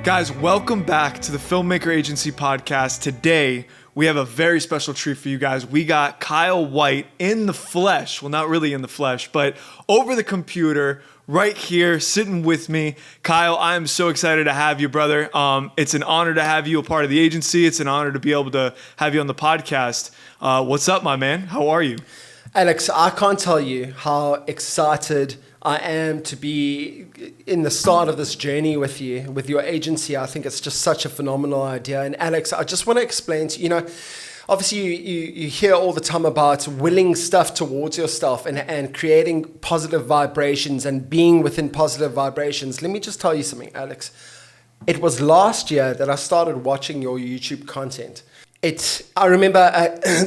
Guys, welcome back to the Filmmaker Agency podcast. Today, we have a very special treat for you guys. We got Kyle White in the flesh. Well, not really in the flesh, but over the computer, right here, sitting with me. Kyle, I am so excited to have you, brother. It's an honor to have you a part of the agency. It's an honor to be able to have you on the podcast. What's up, my man? How are you? Alex, I can't tell you how excited I am to be in the start of this journey with you, with your agency. I think it's just such a phenomenal idea. And Alex, I just want to explain to you, obviously you hear all the time about willing stuff towards yourself and creating positive vibrations and being within positive vibrations. Let me just tell you something, Alex. It was last year that I started watching your YouTube content. I remember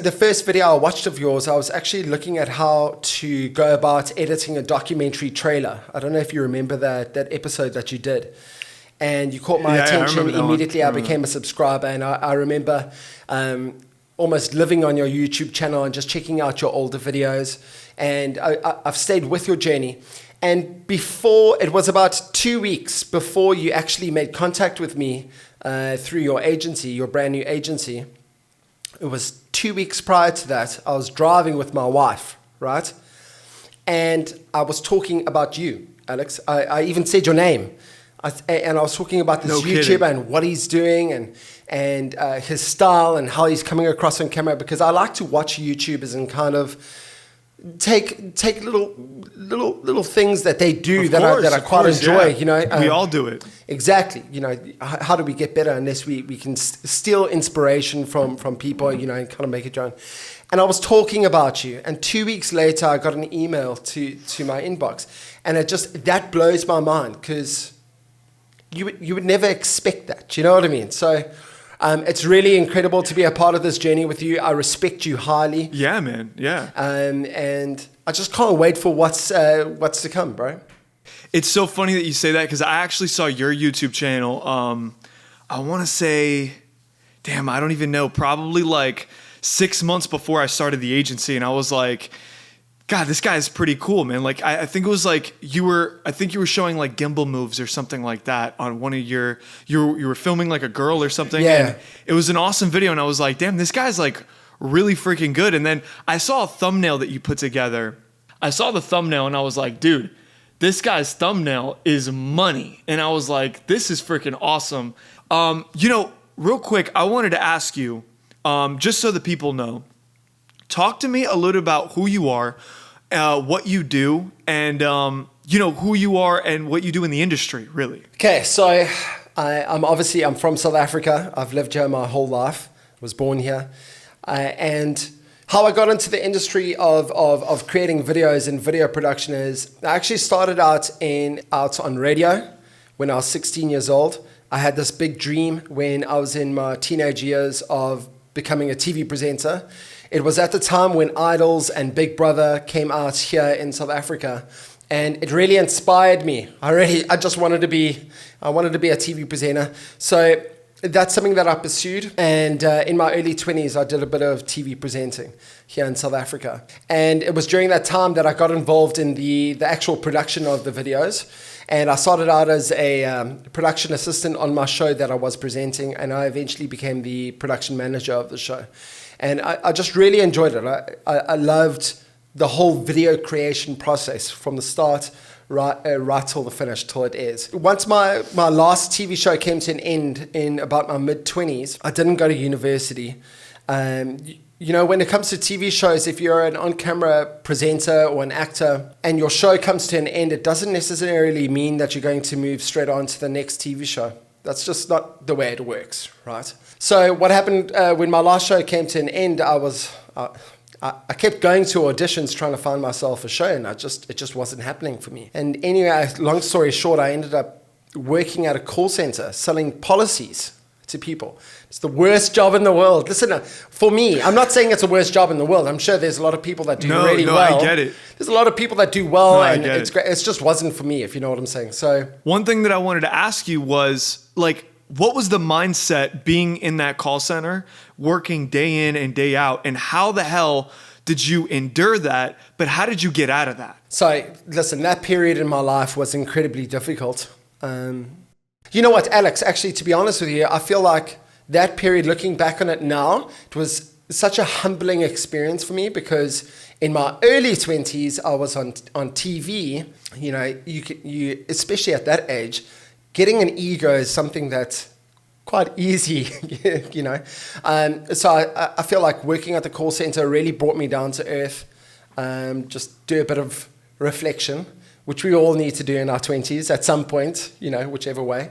the first video I watched of yours, I was actually looking at how to go about editing a documentary trailer. I don't know if you remember that episode that you did. And you caught my attention. Immediately I became a subscriber, and I remember almost living on your YouTube channel and just checking out your older videos. And I've stayed with your journey. And it was about 2 weeks before you actually made contact with me through your agency, your brand new agency. It was 2 weeks prior to that. I was driving with my wife, right? And I was talking about you, Alex. I even said your name. And I was talking about this YouTuber and what he's doing and his style and how he's coming across on camera, because I like to watch YouTubers and kind of take little things that they do that I quite enjoy. Yeah. We all do it. Exactly. How do we get better unless we can steal inspiration from people, and kind of make it your own. And I was talking about you, and 2 weeks later I got an email to my inbox, and that blows my mind, because you would never expect that. You know what I mean? So it's really incredible to be a part of this journey with you. I respect you highly. Yeah, man. Yeah. And I just can't wait for what's to come, bro. It's so funny that you say that, because I actually saw your YouTube channel. I want to say, I don't even know, probably like 6 months before I started the agency. And I was like, God, this guy is pretty cool, man. Like, I think it was like you were showing like gimbal moves or something like that on one of you were filming like a girl or something. Yeah. And it was an awesome video. And I was like, damn, this guy's like really freaking good. And then I saw a thumbnail that you put together. I saw the thumbnail and I was like, dude, this guy's thumbnail is money. And I was like, this is freaking awesome. Real quick, I wanted to ask you, just so the people know, talk to me a little about who you are, what you do, and who you are and what you do in the industry, really. Okay, so I'm from South Africa. I've lived here my whole life. Was born here, and how I got into the industry of creating videos and video production is I actually started out on radio when I was 16 years old. I had this big dream when I was in my teenage years of becoming a TV presenter. It was at the time when Idols and Big Brother came out here in South Africa, and it really inspired me. I just wanted to be a TV presenter. So that's something that I pursued. And in my early 20s, I did a bit of TV presenting here in South Africa. And it was during that time that I got involved in the actual production of the videos. And I started out as a production assistant on my show that I was presenting, and I eventually became the production manager of the show. And I just really enjoyed it. I loved the whole video creation process from the start right till the finish, till it airs. Once my last TV show came to an end in about my mid-20s, I didn't go to university. When it comes to TV shows, if you're an on-camera presenter or an actor and your show comes to an end, it doesn't necessarily mean that you're going to move straight on to the next TV show. That's just not the way it works, right? So what happened when my last show came to an end, I kept going to auditions trying to find myself a show, and it just wasn't happening for me. And anyway, long story short, I ended up working at a call center selling policies to people. It's the worst job in the world. Listen, for me, I'm not saying it's the worst job in the world. I'm sure there's a lot of people that do really well. I get it. There's a lot of people that do well, and it's great. It just wasn't for me, if you know what I'm saying. So one thing that I wanted to ask you was, like, what was the mindset being in that call center, working day in and day out, and how the hell did you endure that? But how did you get out of that? So listen, that period in my life was incredibly difficult. You know what, Alex, actually, to be honest with you, I feel like that period, looking back on it now, it was such a humbling experience for me, because in my early 20s, I was on TV. You know, you especially at that age, getting an ego is something that's quite easy, you know. So I feel like working at the call center really brought me down to earth. Just do a bit of reflection, which we all need to do in our 20s at some point, you know, whichever way.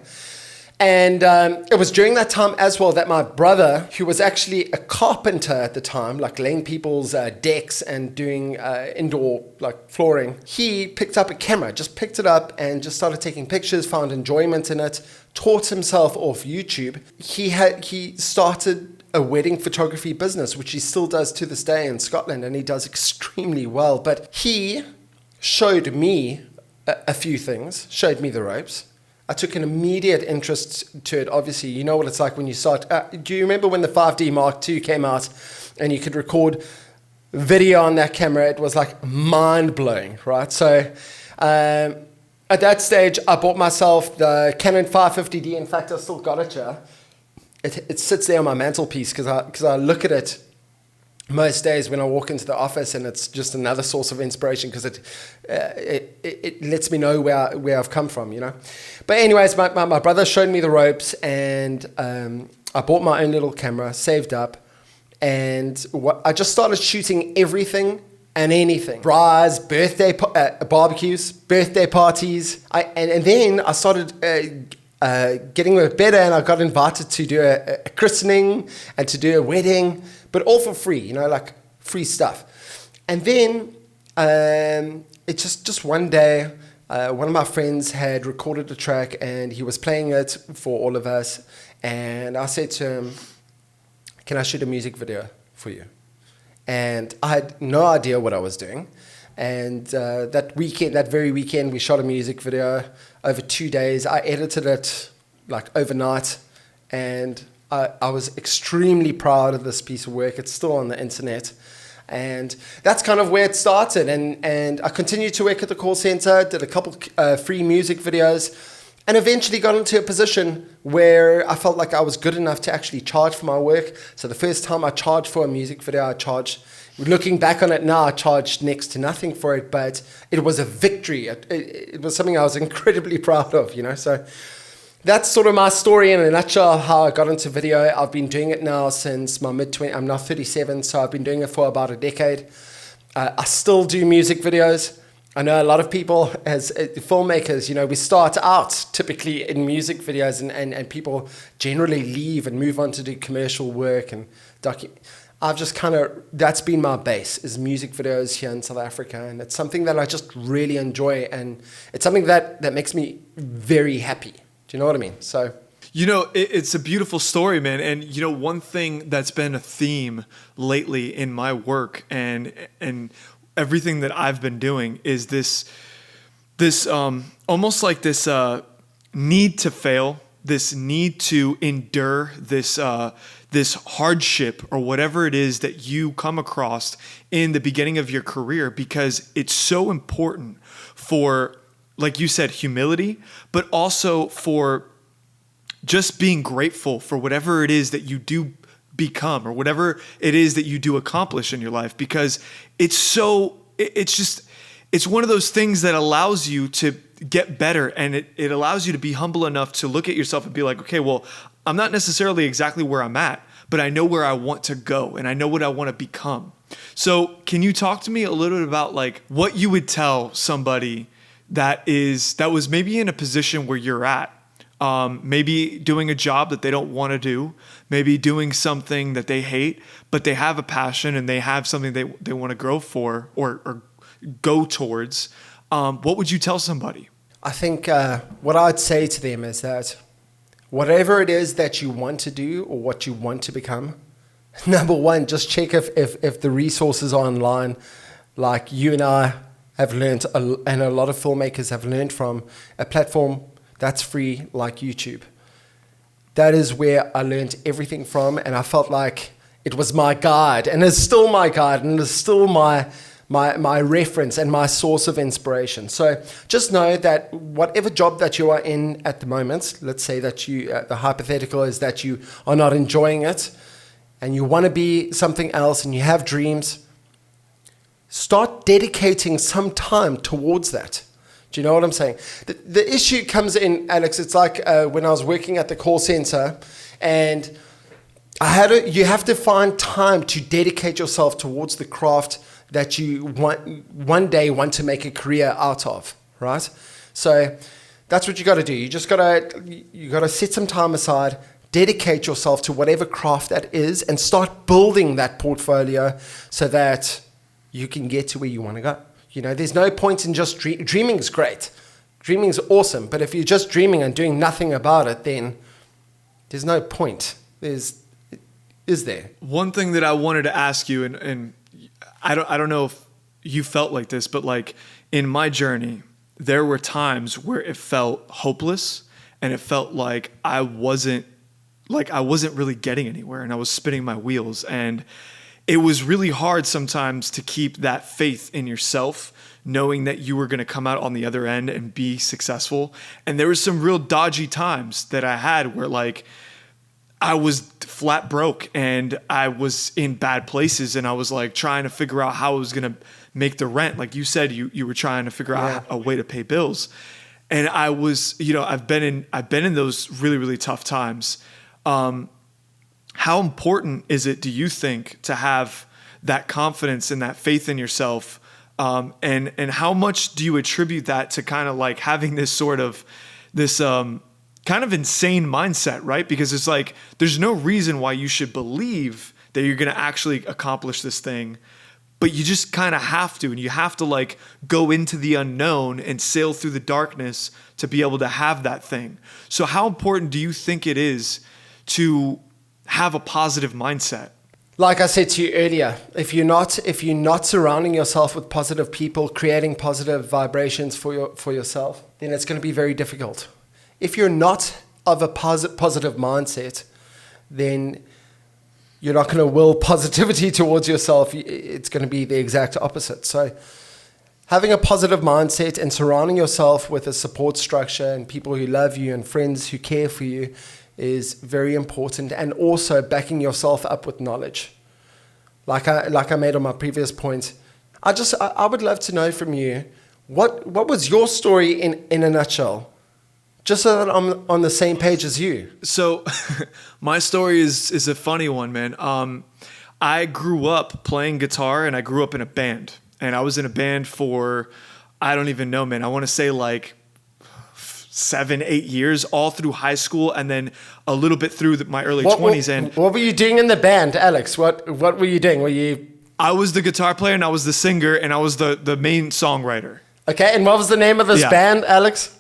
And it was during that time as well that my brother, who was actually a carpenter at the time, like laying people's decks and doing indoor like flooring, he picked up a camera, just picked it up and just started taking pictures, found enjoyment in it, taught himself off YouTube. He started a wedding photography business, which he still does to this day in Scotland, and he does extremely well. But he showed me a few things, showed me the ropes. I took an immediate interest to it. Obviously, you know what it's like when you start. Do you remember when the 5D Mark II came out and you could record video on that camera? It was like mind-blowing, right? So at that stage, I bought myself the Canon 550D. In fact, I still got it here. It sits there on my mantelpiece because I look at it most days when I walk into the office, and it's just another source of inspiration because it lets me know where I've come from, you know. But anyways, my brother showed me the ropes, and I bought my own little camera, saved up, and I just started shooting everything and anything. Bras, birthday barbecues, birthday parties, and then I started getting a bit better, and I got invited to do a christening and to do a wedding, but all for free, you know, like free stuff. And then it just one day, one of my friends had recorded a track and he was playing it for all of us. And I said to him, "Can I shoot a music video for you?" And I had no idea what I was doing. And that very weekend, we shot a music video over 2 days. I edited it like overnight, and I was extremely proud of this piece of work. It's still on the internet. And that's kind of where it started. And I continued to work at the call center, did a couple free music videos, and eventually got into a position where I felt like I was good enough to actually charge for my work. So the first time I charged for a music video, looking back on it now, I charged next to nothing for it, but it was a victory. It was something I was incredibly proud of, you know. So that's sort of my story in a nutshell, how I got into video. I've been doing it now since my mid-20s. I'm now 37, so I've been doing it for about a decade. I still do music videos. I know a lot of people, as filmmakers, you know, we start out typically in music videos, and people generally leave and move on to do commercial work and I've just that's been my base, is music videos here in South Africa. And it's something that I just really enjoy. And it's something that makes me very happy. Do you know what I mean? So, you know, it's a beautiful story, man. And, you know, one thing that's been a theme lately in my work and everything that I've been doing is this almost like this need to fail, this need to endure this hardship or whatever it is that you come across in the beginning of your career, because it's so important for, like you said, humility, but also for just being grateful for whatever it is that you do become or whatever it is that you do accomplish in your life, because it's one of those things that allows you to get better, and it allows you to be humble enough to look at yourself and be like, okay, well, I'm not necessarily exactly where I'm at, but I know where I want to go and I know what I want to become. So can you talk to me a little bit about like what you would tell somebody that was maybe in a position where you're at, maybe doing a job that they don't want to do, maybe doing something that they hate, but they have a passion and they have something they want to grow for or go towards. What would you tell somebody? I think what I'd say to them is that whatever it is that you want to do or what you want to become, number one, just check if the resources are online. Like you and I have learned, and a lot of filmmakers have learned from a platform that's free like YouTube. That is where I learned everything from, and I felt like it was my guide, and it's still my guide, and it's still my my reference and my source of inspiration. So just know that whatever job that you are in at the moment, let's say that the hypothetical is that you are not enjoying it and you want to be something else and you have dreams, start dedicating some time towards that. Do you know what I'm saying? The issue comes in, Alex, it's like when I was working at the call center, and you have to find time to dedicate yourself towards the craft that you one day want to make a career out of, right? So that's what you got to do. You got to set some time aside, dedicate yourself to whatever craft that is, and start building that portfolio so that you can get to where you want to go. There's no point in just dreaming is great. Dreaming is awesome. But if you're just dreaming and doing nothing about it, then there's no point. Is there? One thing that I wanted to ask you, and I don't know if you felt like this, but like in my journey, there were times where it felt hopeless and it felt like I wasn't really getting anywhere and I was spinning my wheels. And it was really hard sometimes to keep that faith in yourself, knowing that you were going to come out on the other end and be successful. And there was some real dodgy times that I had where like I was flat broke and I was in bad places and I was like trying to figure out how I was going to make the rent. Like you said, you were trying to figure out a way to pay bills. And I was, I've been in those really, really tough times. How important is it, do you think, to have that confidence and that faith in yourself? And how much do you attribute that to kind of like having this sort of kind of insane mindset, right? Because it's like, there's no reason why you should believe that you're going to actually accomplish this thing, but you just kind of have to, and you have to like go into the unknown and sail through the darkness to be able to have that thing. So how important do you think it is to have a positive mindset? Like I said to you earlier, if you're not surrounding yourself with positive people, creating positive vibrations for yourself, then it's going to be very difficult. If you're not of a positive mindset, then you're not going to will positivity towards yourself. It's going to be the exact opposite. So having a positive mindset and surrounding yourself with a support structure and people who love you and friends who care for you is very important, and also backing yourself up with knowledge. Like I made on my previous point, I would love to know from you, what was your story in a nutshell? Just so that I'm on the same page as you. So my story is a funny one, man. I grew up playing guitar and I grew up in a band. And I was in a band for, I don't even know, man. I want to say like 7-8 years, all through high school, and then a little bit through my early 20s. And what were you doing in the band, Alex? What were you doing? I was the guitar player and I was the singer and I was the main songwriter. Okay, and what was the name of this band, Alex?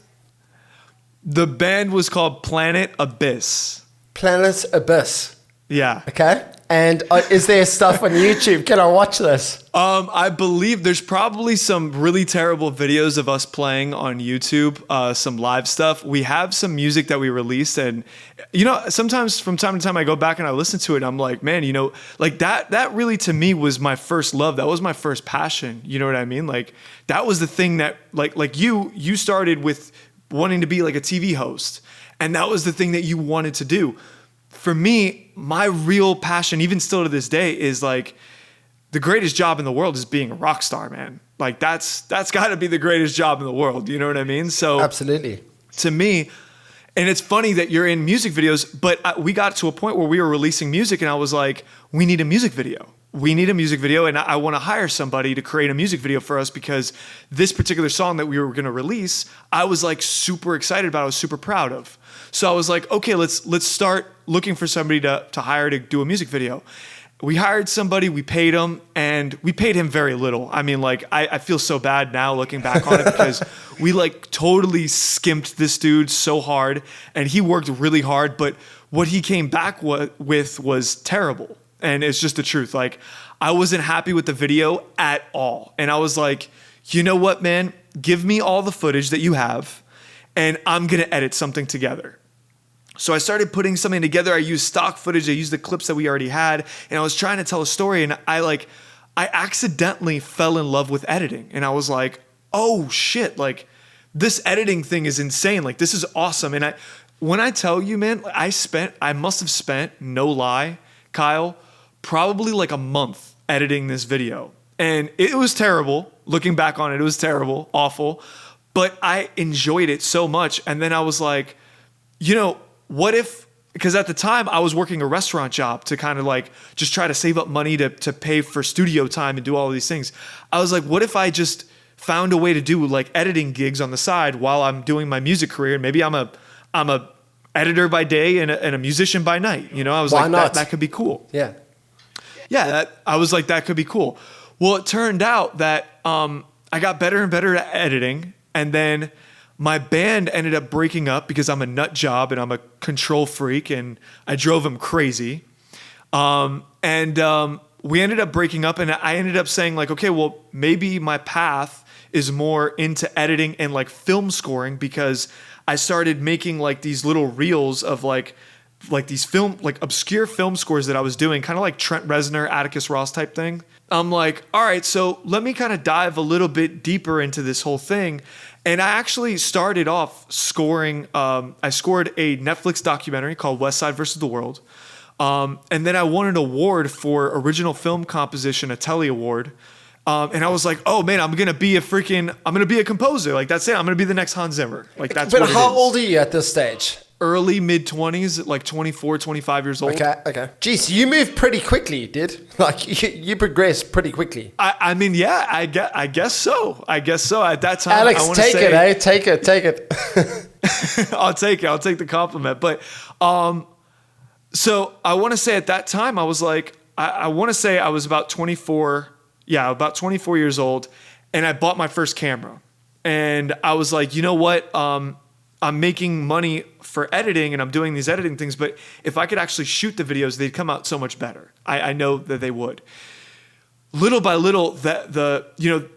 The band was called Planet Abyss. Planet Abyss. Yeah. Okay. And is there stuff on YouTube? Can I watch this? I believe there's probably some really terrible videos of us playing on YouTube, some live stuff. We have some music that we released, and sometimes from time to time I go back and I listen to it and I'm like, man, like that really to me was my first love. That was my first passion. You know what I mean? Like that was the thing that like you started with wanting to be like a TV host, and that was the thing that you wanted to do. For me, my real passion, even still to this day, is like the greatest job in the world is being a rock star, man. Like that's got to be the greatest job in the world. You know what I mean? So absolutely. To me, and it's funny that you're in music videos, but we got to a point where we were releasing music and I was like, we need a music video. We need a music video, and I want to hire somebody to create a music video for us because this particular song that we were going to release, I was like super excited about. I was super proud of. So I was like, okay, let's start looking for somebody to hire to do a music video. We hired somebody, we paid him, and we paid him very little. I mean, like, I feel so bad now looking back on it because we like totally skimped this dude so hard, and he worked really hard, but what he came back with was terrible. And it's just the truth. Like, I wasn't happy with the video at all. And I was like, you know what, man? Give me all the footage that you have, and I'm going to edit something together. So I started putting something together. I used stock footage. I used the clips that we already had. And I was trying to tell a story. And I I accidentally fell in love with editing. And I was like, oh shit, like this editing thing is insane. Like this is awesome. And when I tell you, man, I must have spent, no lie, Kyle, probably like a month editing this video. And it was terrible. Looking back on it, it was terrible, awful. But I enjoyed it so much. And then I was like, you know, what if, because at the time I was working a restaurant job to kind of like just try to save up money to pay for studio time and do all of these things. I was like, what if I just found a way to do like editing gigs on the side while I'm doing my music career? And maybe I'm a editor by day and a musician by night. You know, I was Why like, not? that could be cool. Yeah. Yeah, I was like, that could be cool. Well, it turned out that I got better and better at editing. And then my band ended up breaking up because I'm a nut job and I'm a control freak and I drove him crazy. We ended up breaking up and I ended up saying like, okay, well, maybe my path is more into editing and like film scoring, because I started making like these little reels of like these obscure film scores that I was doing, kind of like Trent Reznor, Atticus Ross type thing. I'm like, all right, so let me kind of dive a little bit deeper into this whole thing. And I actually started off scoring. I scored a Netflix documentary called West Side versus the World. And then I won an award for original film composition, a Telly Award. And I was like, oh man, I'm going to be a composer. Like that's it. I'm going to be the next Hans Zimmer. Like that's But what it how is. old are you at this stage? Early mid-20s, like 24, 25 years old. Okay. Geez, you moved pretty quickly, dude. Like you progressed pretty quickly. I mean, yeah, I guess so. At that time, Alex, I take say, it, eh? Take it. I'll take it. I'll take the compliment. But so I want to say at that time, I was like, I want to say I was about 24. Yeah, about 24 years old. And I bought my first camera. And I was like, you know what? I'm making money for editing and I'm doing these editing things, but if I could actually shoot the videos, they'd come out so much better. I know that they would. Little by little,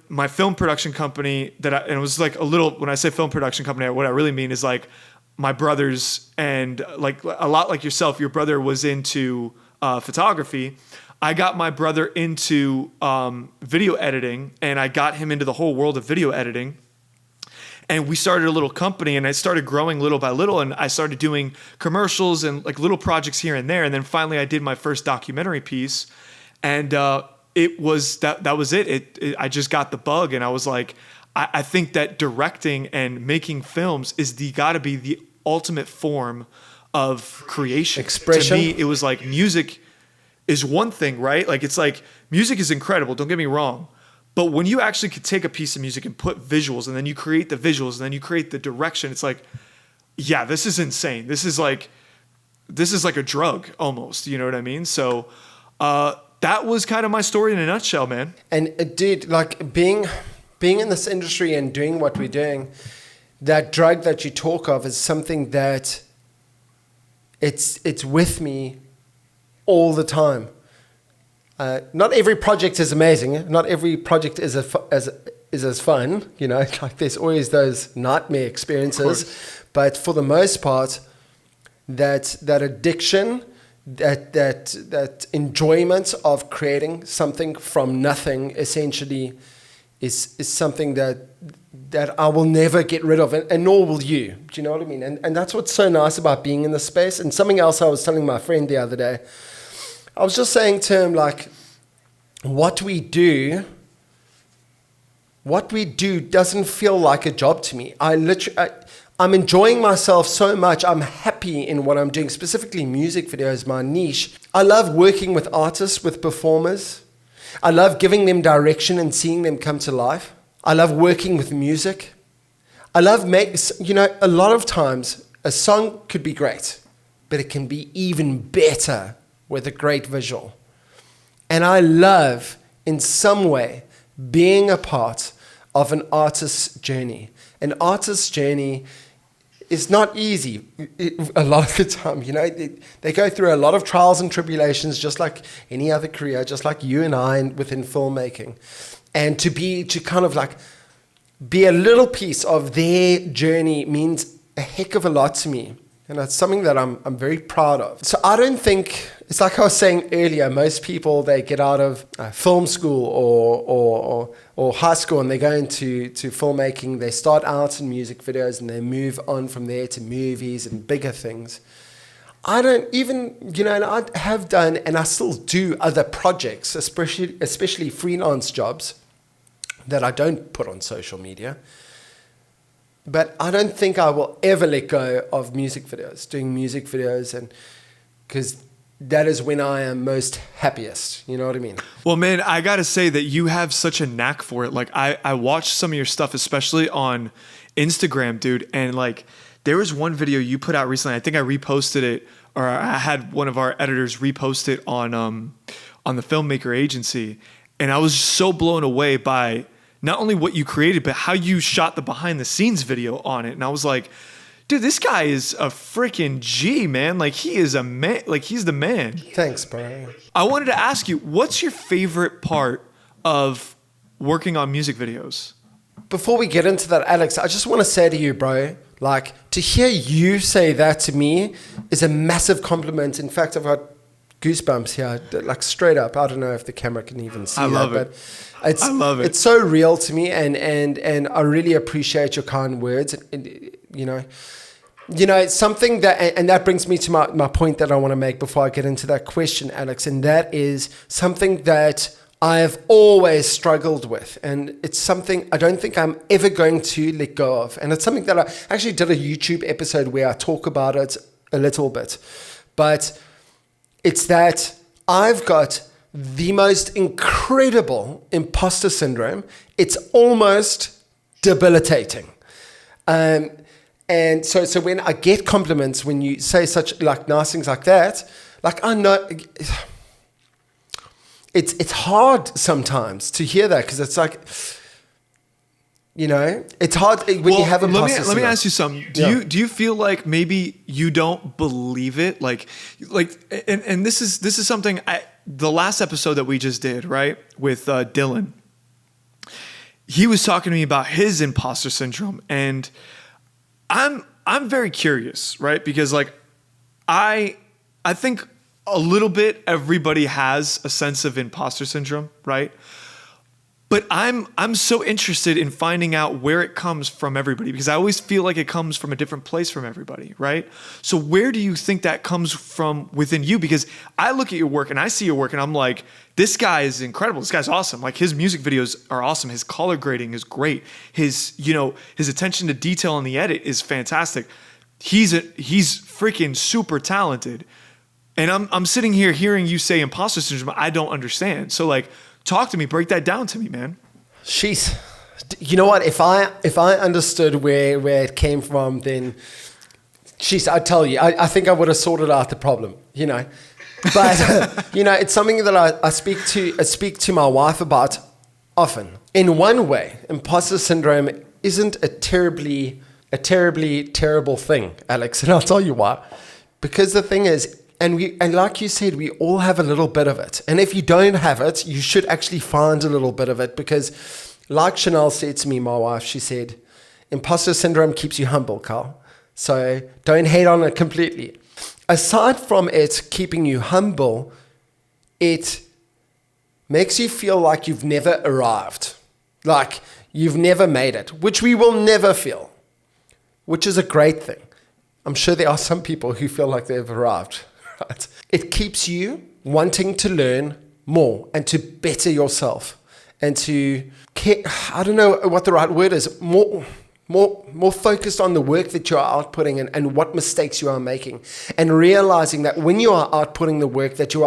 my film production company and it was like when I say film production company, what I really mean is like my brothers and like a lot like yourself, your brother was into photography. I got my brother into video editing and I got him into the whole world of video editing. And we started a little company and I started growing little by little and I started doing commercials and like little projects here and there. And then finally I did my first documentary piece and it was that was it. I just got the bug and I was like, I think that directing and making films is gotta be the ultimate form of creation. Expression. To me, it was like music is one thing, right? Like it's like music is incredible, don't get me wrong. But when you actually could take a piece of music and put visuals and then you create the visuals and then you create the direction, it's like, yeah, this is insane. This is like a drug almost, you know what I mean? So that was kind of my story in a nutshell, man. And dude, like being in this industry and doing what we're doing, that drug that you talk of is something that it's with me all the time. Not every project is amazing. Not every project is as fun. You know, like there's always those nightmare experiences. But for the most part, that addiction, that enjoyment of creating something from nothing, essentially, is something that I will never get rid of, and nor will you. Do you know what I mean? And that's what's so nice about being in this space. And something else I was telling my friend the other day. I was just saying to him, like, what we do doesn't feel like a job to me. I'm enjoying myself so much. I'm happy in what I'm doing, specifically music videos, my niche. I love working with artists, with performers. I love giving them direction and seeing them come to life. I love working with music. I love a lot of times a song could be great, but it can be even better with a great visual. And I love, in some way, being a part of an artist's journey. An artist's journey is not easy a lot of the time. You know, they go through a lot of trials and tribulations, just like any other career, just like you and I within filmmaking. And to kind of like be a little piece of their journey means a heck of a lot to me. And it's something that I'm very proud of. So I don't think, it's like I was saying earlier, most people, they get out of film school or high school and they go into filmmaking. They start out in music videos and they move on from there to movies and bigger things. I don't even, and I have done and I still do other projects, especially freelance jobs that I don't put on social media. But I don't think I will ever let go of doing music videos, and because that is when I am most happiest. You know what I mean? Well, man, I got to say that you have such a knack for it. Like, I watched some of your stuff, especially on Instagram, dude. And like, there was one video you put out recently. I think I reposted it, or I had one of our editors repost it on the Filmmaker Agency. And I was just so blown away by not only what you created, but how you shot the behind the scenes video on it. And I was like, dude, this guy is a freaking G, man. Like, he is a man. Like, he's the man. Thanks, bro. I wanted to ask you, what's your favorite part of working on music videos? Before we get into that, Alex, I just want to say to you, bro, like, to hear you say that to me is a massive compliment. In fact, I've got goosebumps here, like straight up. I don't know if the camera can even see that, but I love it. It's so real to me, and I really appreciate your kind words. And, it's something that, and that brings me to my point that I want to make before I get into that question, Alex, and that is something that I've always struggled with, and it's something I don't think I'm ever going to let go of. And it's something that I actually did a YouTube episode where I talk about it a little bit, but it's that I've got the most incredible imposter syndrome. It's almost debilitating. And so when I get compliments, when you say such like nice things like that, like I know it's hard sometimes to hear that, because it's like, it's hard when you have imposter syndrome. Let me ask you something. Do you feel like maybe you don't believe it? Like, and this is something the last episode that we just did, right, with Dylan, he was talking to me about his imposter syndrome, and I'm very curious, right? Because like I think a little bit everybody has a sense of imposter syndrome, right? But I'm so interested in finding out where it comes from everybody, because I always feel like it comes from a different place from everybody, right? So where do you think that comes from within you? Because I look at your work and I see your work and I'm like, this guy is incredible. This guy's awesome. Like, his music videos are awesome. His color grading is great. His attention to detail on the edit is fantastic. He's freaking super talented. And I'm sitting here hearing you say imposter syndrome. I don't understand. So like, talk to me, break that down to me, man. Jeez. You know what? If I understood where it came from, then, jeez, I tell you, I think I would have sorted out the problem, But, it's something that I speak to my wife about often. In one way, imposter syndrome isn't a terribly terrible thing, Alex, and I'll tell you why. Because the thing is, and like you said, we all have a little bit of it. And if you don't have it, you should actually find a little bit of it, because like Chanel said to me, my wife, she said, imposter syndrome keeps you humble, Carl. So don't hate on it completely. Aside from it keeping you humble, it makes you feel like you've never arrived, like you've never made it, which we will never feel, which is a great thing. I'm sure there are some people who feel like they've arrived. Right. It keeps you wanting to learn more and to better yourself and to care, I don't know what the right word is, more focused on the work that you are outputting and what mistakes you are making, and realizing that when you are outputting the work that you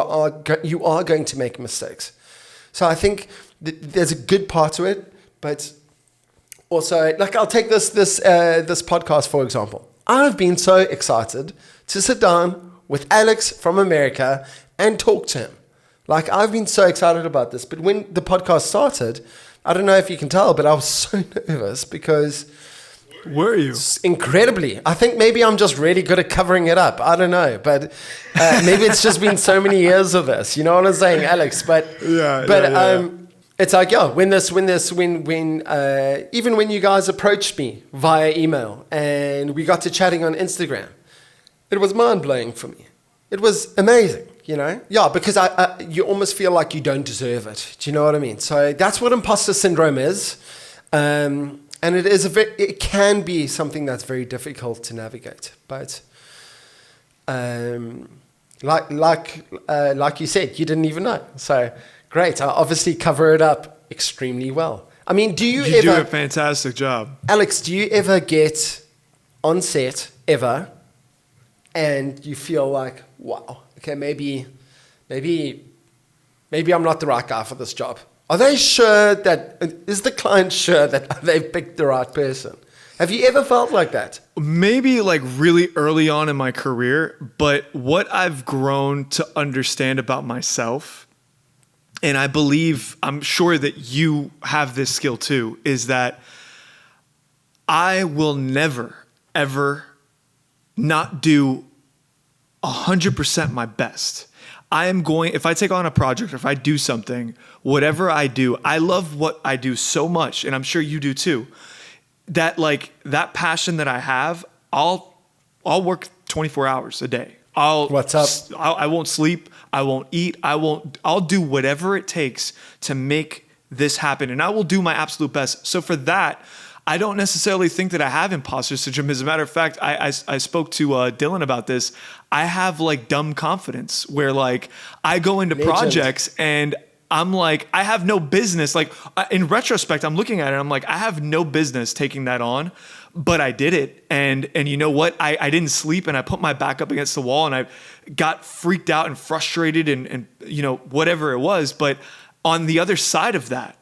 are going to make mistakes. So I think there's a good part to it, but also, like, I'll take this podcast, for example. I've been so excited to sit down with Alex from America and talk to him. Like, I've been so excited about this. But when the podcast started, I don't know if you can tell, but I was so nervous because... Were you? Incredibly. I think maybe I'm just really good at covering it up. I don't know. But maybe it's just been so many years of this. You know what I'm saying, Alex? But it's like, even when you guys approached me via email and we got to chatting on Instagram, it was mind-blowing for me. It was amazing, you know? Yeah, because you almost feel like you don't deserve it. Do you know what I mean? So that's what imposter syndrome is. And it can be something that's very difficult to navigate. But like you said, you didn't even know. So great. I obviously cover it up extremely well. I mean, you do a fantastic job. Alex, do you ever get on set ever and you feel like, wow, okay, maybe I'm not the right guy for this job? Are they sure is the client sure that they've picked the right person? Have you ever felt like that? Maybe like really early on in my career, but what I've grown to understand about myself, and I'm sure that you have this skill too, is that I will never, ever not do 100% my best. If I take on a project or if I do something, whatever I do, I love what I do so much, and I'm sure you do too, that like that passion that I have, I'll work 24 hours a day. What's up? I won't sleep. I won't eat. I'll do whatever it takes to make this happen, and I will do my absolute best. So for that, I don't necessarily think that I have imposter syndrome. As a matter of fact, I spoke to Dylan about this. I have like dumb confidence where like I go into projects and I'm like, I have no business. Like in retrospect, I'm looking at it. I'm like, I have no business taking that on, but I did it. And you know what? I didn't sleep and I put my back up against the wall and I got freaked out and frustrated and you know, whatever it was. But on the other side of that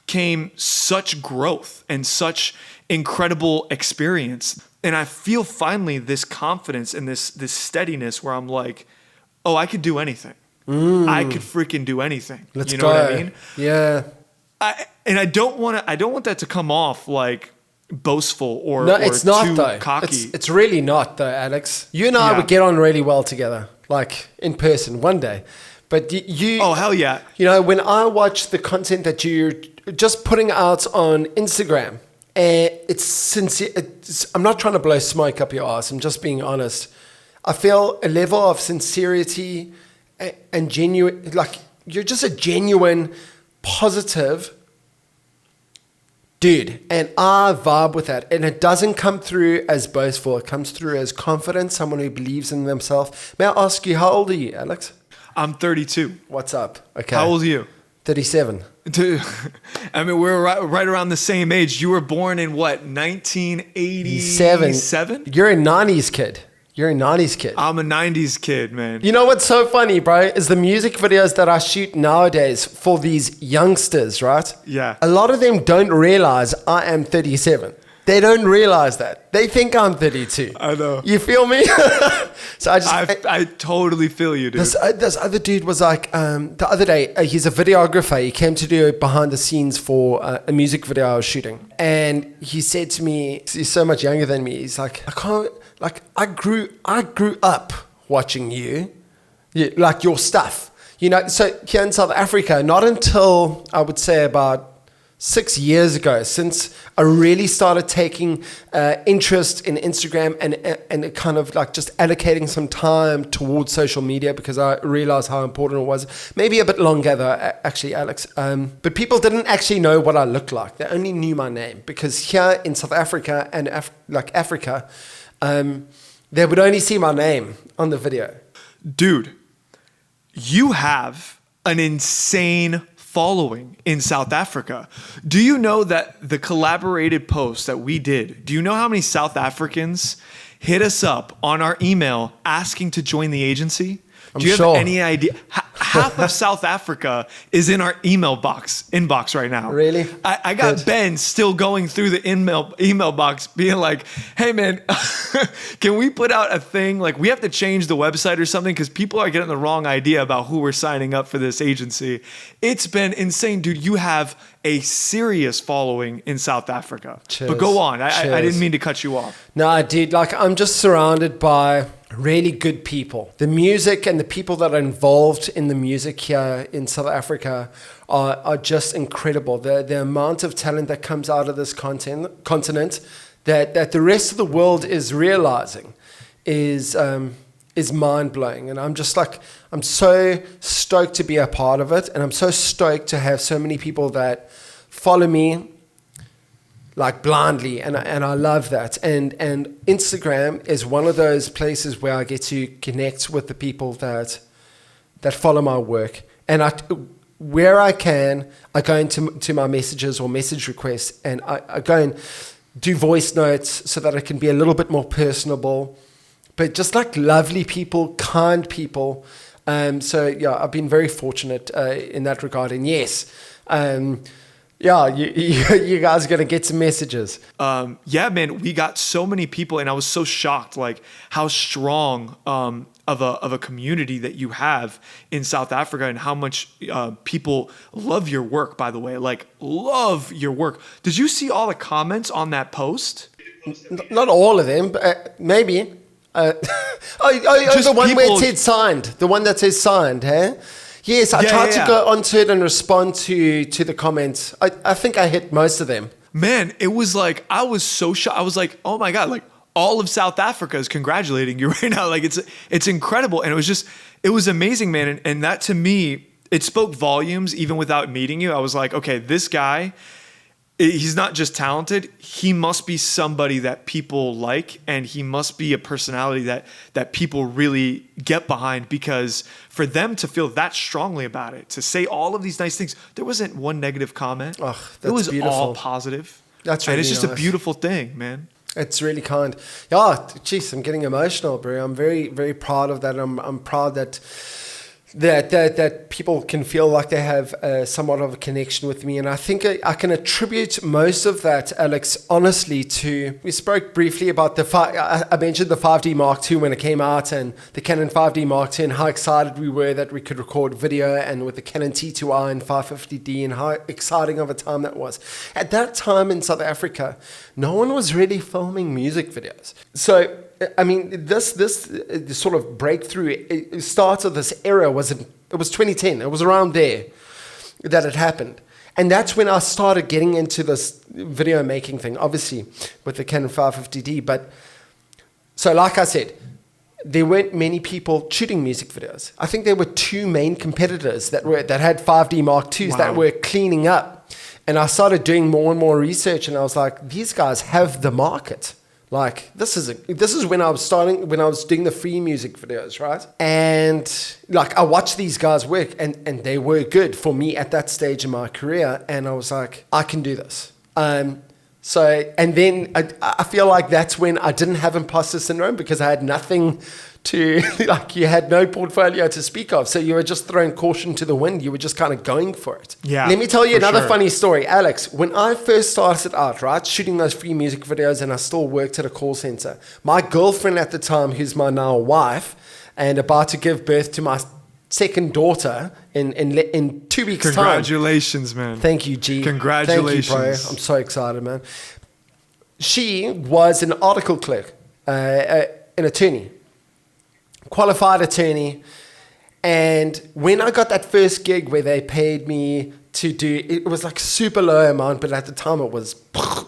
came such growth and such incredible experience. And I feel finally this confidence and this steadiness where I'm like, oh, I could do anything. I could freaking do anything. Let's you go. know what I mean? Yeah. I don't want that to come off like boastful or it's not too though. cocky. It's really not though, Alex. You and I would get on really well together, like in person one day. But you. Oh hell yeah! You know, when I watch the content that you're just putting out on Instagram, it's sincere. I'm not trying to blow smoke up your ass. I'm just being honest. I feel a level of sincerity and genuine, like you're just a genuine, positive dude. And I vibe with that. And it doesn't come through as boastful. It comes through as confident, someone who believes in themselves. May I ask you, how old are you, Alex? I'm 32. What's up? Okay. How old are you? 37. Dude, I mean, we're right around the same age. You were born in what, 1987? You're a 90s kid. You're a 90s kid. I'm a 90s kid, man. You know what's so funny, bro, is the music videos that I shoot nowadays for these youngsters, right? Yeah. A lot of them don't realize I am 37. They don't realize that. They think I'm 32. I know. You feel me? So I totally feel you, dude. This other dude was like, the other day, he's a videographer. He came to do behind the scenes for a music video I was shooting. And he said to me, he's so much younger than me. He's like, I grew up watching you, like your stuff. You know, so here in South Africa, not until I would say about 6 years ago, since I really started taking interest in Instagram and kind of like just allocating some time towards social media because I realized how important it was. Maybe a bit longer though, actually, Alex. But people didn't actually know what I looked like. They only knew my name because here in South Africa and Africa, they would only see my name on the video. Dude, you have an insane following in South Africa. Do you know that the collaborated post that we did, do you know how many South Africans hit us up on our email asking to join the agency? Do you have any idea? Half of South Africa is in our inbox right now. Really? I got Ben still going through the email box being like, hey man, can we put out a thing? Like we have to change the website or something because people are getting the wrong idea about who we're signing up for this agency. It's been insane, dude. You have a serious following in South Africa. Cheers. But go on. I didn't mean to cut you off. No, I did. Like I'm just surrounded by really good people. The music and the people that are involved in the music here in South Africa are just incredible. The amount of talent that comes out of this continent that the rest of the world is realizing is mind blowing, and I'm just like, I'm so stoked to be a part of it, and I'm so stoked to have so many people that follow me like blindly, and I love that. And Instagram is one of those places where I get to connect with the people that follow my work, and where I can, I go into my messages or message requests, and I go and do voice notes so that I can be a little bit more personable, but just like lovely people, kind people. So yeah, I've been very fortunate in that regard. And yes, yeah, you guys are going to get some messages. Yeah, man, we got so many people, and I was so shocked, like how strong of a community that you have in South Africa, and how much people love your work. By the way, like love your work. Did you see all the comments on that post? Not all of them, but maybe. The one where it said signed. The one that says signed, hey? Yes, I tried to go onto it and respond to the comments. I think I hit most of them. Man, it was like, I was so shocked. I was like, oh my God, like all of South Africa is congratulating you right now. Like it's incredible. And it was amazing, man. And that to me, it spoke volumes even without meeting you. I was like, okay, this guy, he's not just talented, he must be somebody that people like, and he must be a personality that people really get behind, because for them to feel that strongly about it, to say all of these nice things, there wasn't one negative comment. Oh, that's it was beautiful. all positive. That's really and it's just nice. a beautiful thing, man. It's really kind. Yeah, geez, I'm getting emotional, bro. I'm very, very proud of that. I'm proud that people can feel like they have somewhat of a connection with me. And I think I can attribute most of that, Alex, honestly, to, we spoke briefly about I mentioned the 5D Mark II when it came out, and the Canon 5D Mark II, and how excited we were that we could record video, and with the Canon T2i and 550D, and how exciting of a time that was. At that time in South Africa, no one was really filming music videos. So, I mean, this sort of breakthrough, start of this era it was 2010. It was around there that it happened. And that's when I started getting into this video making thing, obviously, with the Canon 550D. But, so like I said, there weren't many people shooting music videos. I think there were two main competitors that had 5D Mark IIs that were cleaning up. And I started doing more and more research, and I was like, these guys have the market. Like, this is when I was doing the free music videos, right? And like, I watched these guys work, and they were good for me at that stage in my career. And I was like, I can do this. So, and then I feel like that's when I didn't have imposter syndrome, because I had nothing to, like, you had no portfolio to speak of. So you were just throwing caution to the wind. You were just kind of going for it. Yeah. Let me tell you another funny story, Alex. When I first started out, right, shooting those free music videos, and I still worked at a call center, my girlfriend at the time, who's my now wife, and about to give birth to my second daughter in 2 weeks' time. Congratulations, man. Thank you, G. Congratulations. Thank you, bro. I'm so excited, man. She was an article clerk, an attorney, qualified attorney. And when I got that first gig where they paid me to do, it was like super low amount, but at the time it was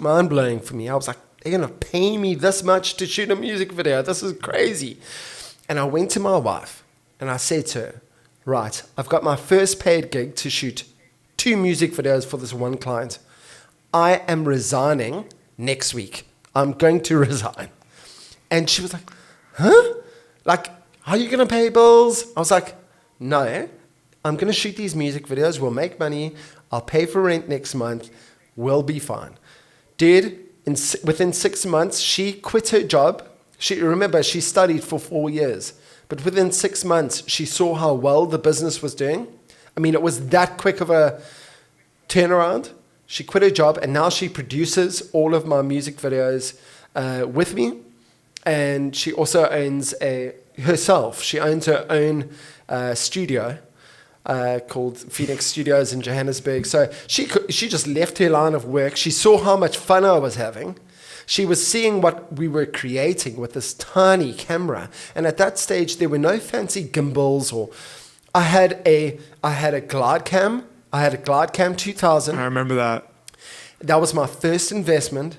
mind blowing for me. I was like, they're going to pay me this much to shoot a music video. This is crazy. And I went to my wife and I said to her, right, I've got my first paid gig to shoot 2 music videos for this one client. I am resigning next week. I'm going to resign. And she was like, huh? Like, how are you going to pay bills? I was like, no, I'm going to shoot these music videos. We'll make money. I'll pay for rent next month. We'll be fine. Dude, within 6 months, she quit her job. Remember, she studied for 4 years. But within 6 months, she saw how well the business was doing. I mean, it was that quick of a turnaround. She quit her job, and now she produces all of my music videos with me. And she also owns herself. She owns her own studio called Phoenix Studios in Johannesburg. So she just left her line of work. She saw how much fun I was having. She was seeing what we were creating with this tiny camera. And at that stage, there were no fancy gimbals, or I had a glide cam. I had a glide cam 2000. I remember that. That was my first investment.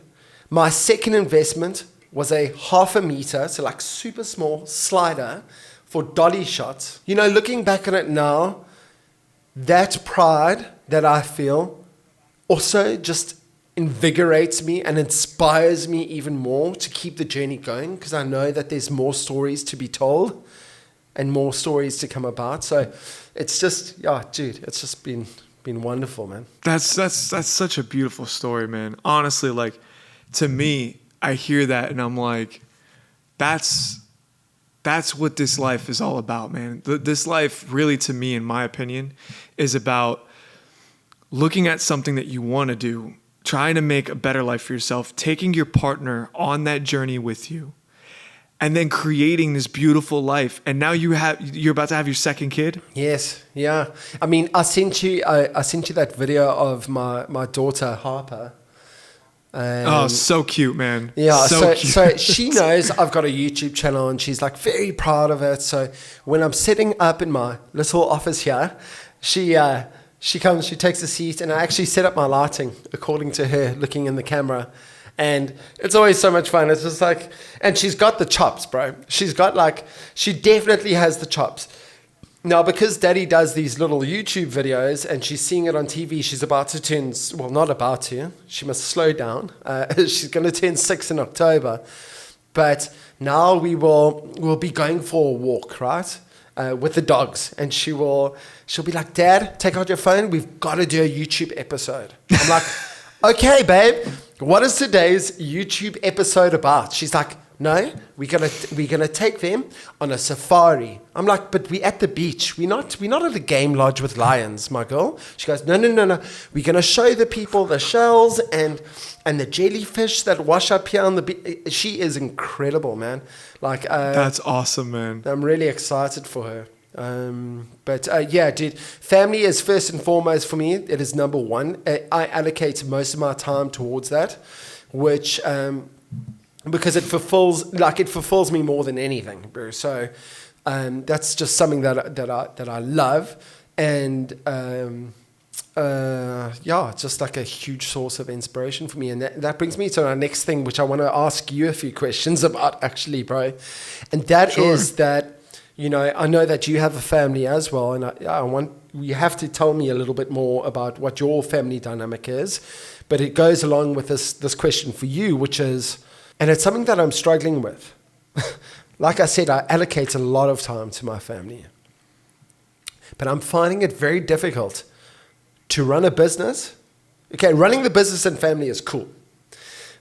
My second investment was a 1/2 meter, so like super small slider for dolly shots. You know, looking back on it now, that pride that I feel also just invigorates me and inspires me even more to keep the journey going, because I know that there's more stories to be told and more stories to come about. So it's just, yeah, dude, it's just been wonderful, man. That's such a beautiful story, man. Honestly, like, to me, I hear that and I'm like, that's what this life is all about, man. This life really, to me, in my opinion, is about looking at something that you want to do, trying to make a better life for yourself, taking your partner on that journey with you, and then creating this beautiful life. And now you're about to have your second kid. Yes, yeah. I mean, I sent you that video of my daughter Harper. So cute, man. Yeah, so cute. So she knows I've got a YouTube channel, and she's like very proud of it. So when I'm sitting up in my little office here, she comes, she takes a seat, and I actually set up my lighting according to her, looking in the camera. And it's always so much fun. It's just like, and she's got the chops, bro. She definitely has the chops. Now, because Daddy does these little YouTube videos and she's seeing it on TV, she's about to turn, well, not about to, she must slow down. She's going to turn 6 in October. But now we'll be going for a walk, right? With the dogs. And she'll be like, Dad, take out your phone. We've got to do a YouTube episode. I'm like, okay, babe, what is today's YouTube episode about? She's like, no, we're gonna take them on a safari. I'm like, but we at the beach. We're not at a game lodge with lions, my girl. She goes, no. We're gonna show the people the shells and the jellyfish that wash up here on the beach. She is incredible, man. Like, that's awesome, man. I'm really excited for her. But yeah, dude, family is first and foremost for me. It is number one. I allocate most of my time towards that, which because it fulfills me more than anything, bro. So that's just something that I love, and yeah, it's just like a huge source of inspiration for me. And that brings me to our next thing, which I want to ask you a few questions about, actually, bro. And that is that, you know, I know that you have a family as well, and I want you have to tell me a little bit more about what your family dynamic is. But it goes along with this question for you, which is, and it's something that I'm struggling with. Like I said, I allocate a lot of time to my family, but I'm finding it very difficult to run a business. Okay, running the business and family is cool,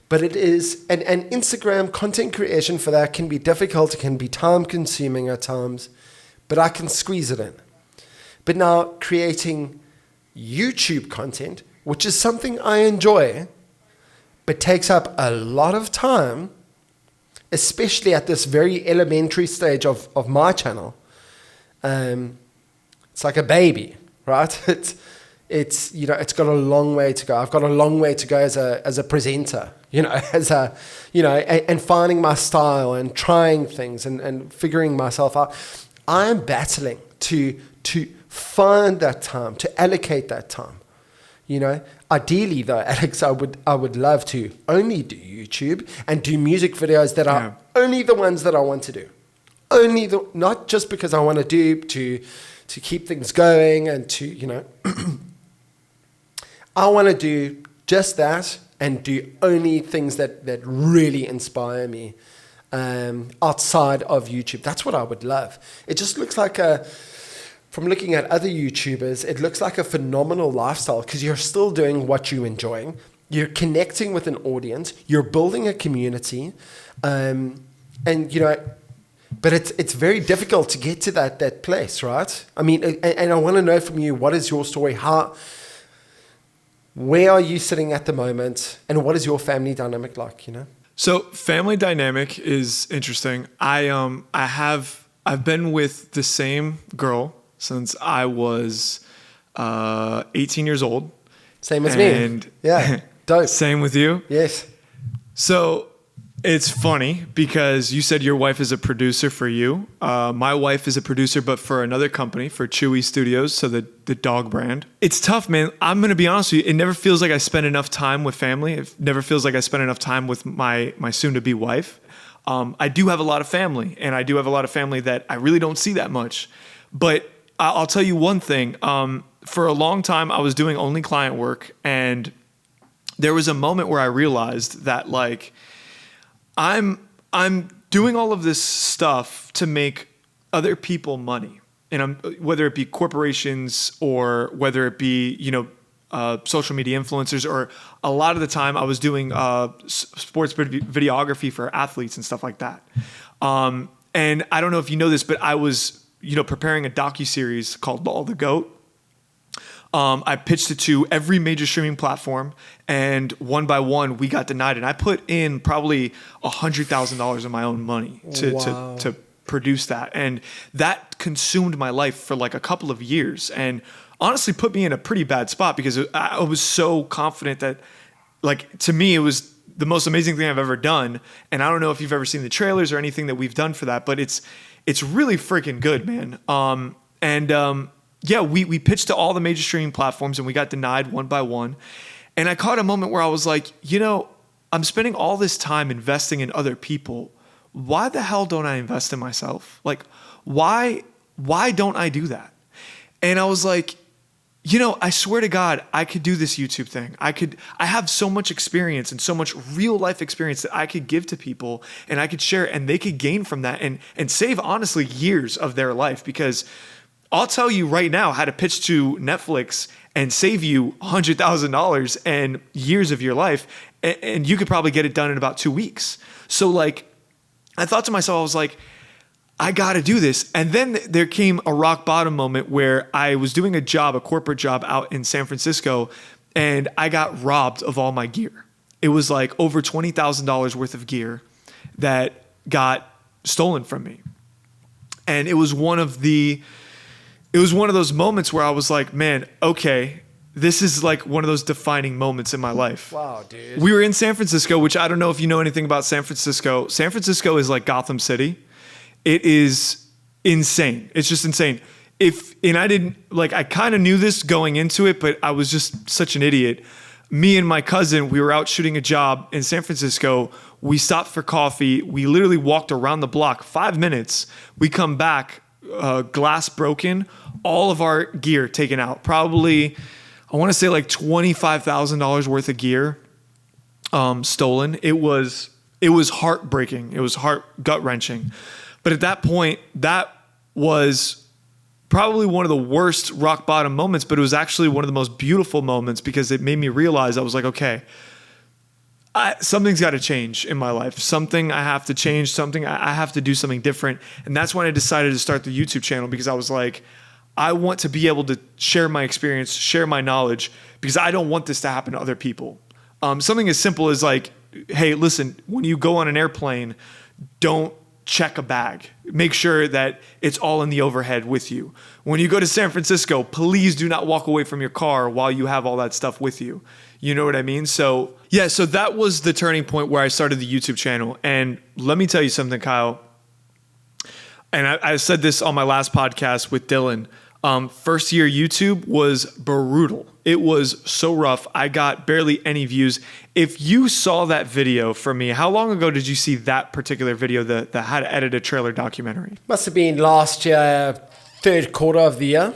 but it is, and Instagram content creation for that can be difficult. It can be time consuming at times, but I can squeeze it in. But now creating YouTube content, which is something I enjoy, but takes up a lot of time, especially at this very elementary stage of my channel. It's like a baby, right? It's you know, it's got a long way to go. I've got a long way to go as a presenter, you know, and finding my style and trying things and figuring myself out. I am battling to find that time, to allocate that time. You know, ideally though, Alex, I would love to only do YouTube and do music videos that are only the ones that I want to do. Not just because I want to do to keep things going and to, you know, I want to do just that and do only things that really inspire me outside of YouTube. That's what I would love. It just looks like from looking at other YouTubers, it looks like a phenomenal lifestyle because you're still doing what you're enjoying. You're connecting with an audience. You're building a community. And, you know, but it's very difficult to get to that place, right? I mean, and I want to know from you, what is your story? Where are you sitting at the moment? And what is your family dynamic like, you know? So family dynamic is interesting. I've been with the same girl since I was 18 years old. Same as me. And yeah, dope. Same with you? Yes. So It's funny because you said your wife is a producer for you. My wife is a producer, but for another company, for Chewy Studios, so the dog brand. It's tough, man. I'm going to be honest with you. It never feels like I spend enough time with family. It never feels like I spend enough time with my soon-to-be wife. I do have a lot of family, and I do have a lot of family that I really don't see that much. But I'll tell you one thing. For a long time, I was doing only client work, and there was a moment where I realized that, like, I'm doing all of this stuff to make other people money, and whether it be corporations or whether it be social media influencers, or a lot of the time I was doing sports videography for athletes and stuff like that. And I don't know if you know this, but I was preparing a docuseries called All the GOAT. I pitched it to every major streaming platform, and one by one we got denied. And I put in probably $100,000 of my own money to produce that, and that consumed my life for like a couple of years, and honestly put me in a pretty bad spot because I was so confident that, like, to me it was the most amazing thing I've ever done. And I don't know if you've ever seen the trailers or anything that we've done for that, but it's really freaking good, man. Yeah, we pitched to all the major streaming platforms and we got denied one by one. And I caught a moment where I was like, I'm spending all this time investing in other people. Why the hell don't I invest in myself? Like, why don't I do that? And I was like, I swear to God, I could do this YouTube thing. I have so much experience and so much real life experience that I could give to people, and I could share, and they could gain from that and save, honestly, years of their life. Because I'll tell you right now how to pitch to Netflix and save you $100,000 and years of your life. And you could probably get it done in about 2 weeks. So, like, I thought to myself, I was like, I got to do this. And then there came a rock bottom moment where I was doing a corporate job out in San Francisco, and I got robbed of all my gear. It was like over $20,000 worth of gear that got stolen from me. And it was one of those moments where I was like, man, okay, this is like one of those defining moments in my life. Wow, dude. We were in San Francisco, which I don't know if you know anything about San Francisco. San Francisco is like Gotham City. It is insane. It's just insane. I kind of knew this going into it, but I was just such an idiot. Me and my cousin, we were out shooting a job in San Francisco. We stopped for coffee. We literally walked around the block 5 minutes. We come back, glass broken, all of our gear taken out. Probably, I want to say like $25,000 worth of gear stolen. It was heartbreaking. It was gut-wrenching. But at that point, that was probably one of the worst rock bottom moments, but it was actually one of the most beautiful moments because it made me realize, I was like, okay, something's got to change in my life. Something I have to change, I have to do something different. And that's when I decided to start the YouTube channel, because I was like, I want to be able to share my experience, share my knowledge, because I don't want this to happen to other people. Something as simple as like, hey, listen, when you go on an airplane, don't check a bag. Make sure that it's all in the overhead with you. When you go to San Francisco, please do not walk away from your car while you have all that stuff with you. You know what I mean? So yeah, so that was the turning point where I started the YouTube channel. And let me tell you something, Kyle. And I said this on my last podcast with Dylan. First year YouTube was brutal. It was so rough. I got barely any views. If you saw that video from me, how long ago did you see that particular video, the how to edit a trailer documentary? Must have been last year, third quarter of the year,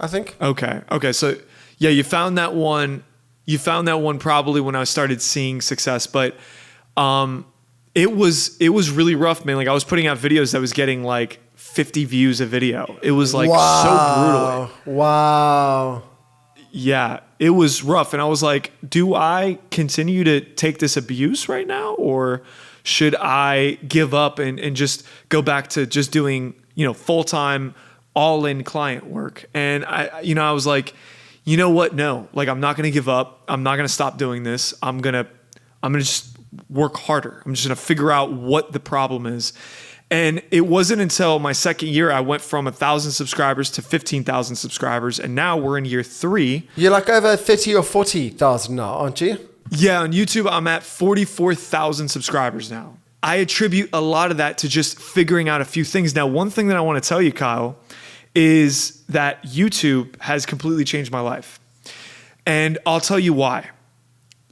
I think. Okay. So yeah, you found that one. You found that one probably when I started seeing success, but it was really rough, man. Like, I was putting out videos that was getting like 50 views a video. It was like so brutal. Wow. Yeah, it was rough. And I was like, do I continue to take this abuse right now? Or should I give up and just go back to just doing, full-time, all-in client work? And I was like, you know what? No, like, I'm not going to give up. I'm not going to stop doing this. I'm going to just work harder. I'm just going to figure out what the problem is. And it wasn't until my second year I went from 1,000 subscribers to 15,000 subscribers, and now we're in year 3. You're like over 30 or 40,000 now, aren't you? Yeah, on YouTube, I'm at 44,000 subscribers now. I attribute a lot of that to just figuring out a few things. Now, one thing that I want to tell you, Kyle, is that YouTube has completely changed my life. And I'll tell you why.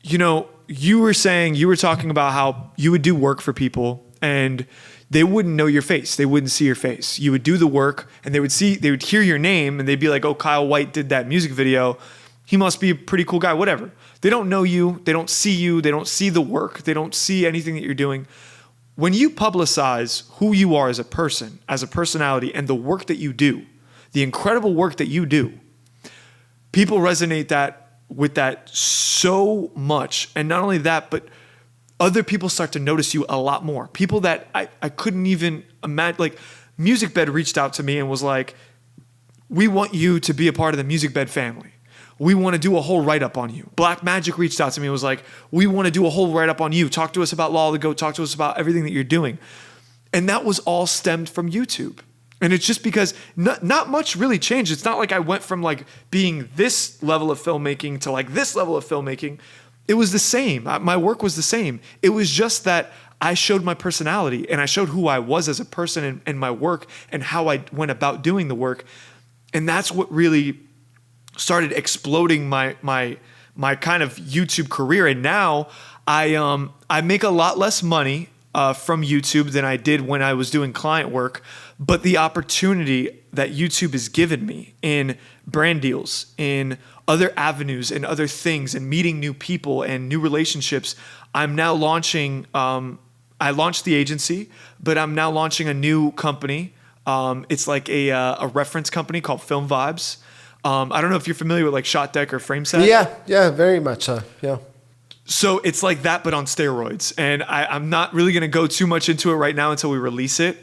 You know, you were talking about how you would do work for people and they wouldn't know your face. They wouldn't see your face. You would do the work and they would hear your name and they'd be like, oh, Kyle White did that music video. He must be a pretty cool guy, whatever. They don't know you. They don't see you. They don't see the work. They don't see anything that you're doing. When you publicize who you are as a person, as a personality, and the work that you do, the incredible work that you do, people resonate with that so much. And not only that, but other people start to notice you a lot more. People that I couldn't even imagine. Like, Music Bed reached out to me and was like, we want you to be a part of the Music Bed family. We want to do a whole write-up on you. Black Magic reached out to me and was like, we want to do a whole write-up on you. Talk to us about Law of the Goat. Talk to us about everything that you're doing. And that was all stemmed from YouTube. And it's just because not much really changed. It's not like I went from like being this level of filmmaking to like this level of filmmaking. It was the same. My work was the same. It was just that I showed my personality and I showed who I was as a person and my work and how I went about doing the work. And that's what really started exploding my kind of YouTube career. And now I make a lot less money from YouTube than I did when I was doing client work. But the opportunity that YouTube has given me in brand deals, in other avenues and other things, and meeting new people and new relationships, I'm now launching. I launched the agency, but I'm now launching a new company. It's like a reference company called Film Vibes. I don't know if you're familiar with like Shot Deck or Frame Set. Yeah, very much so. Yeah. So it's like that, but on steroids. And I'm not really going to go too much into it right now until we release it,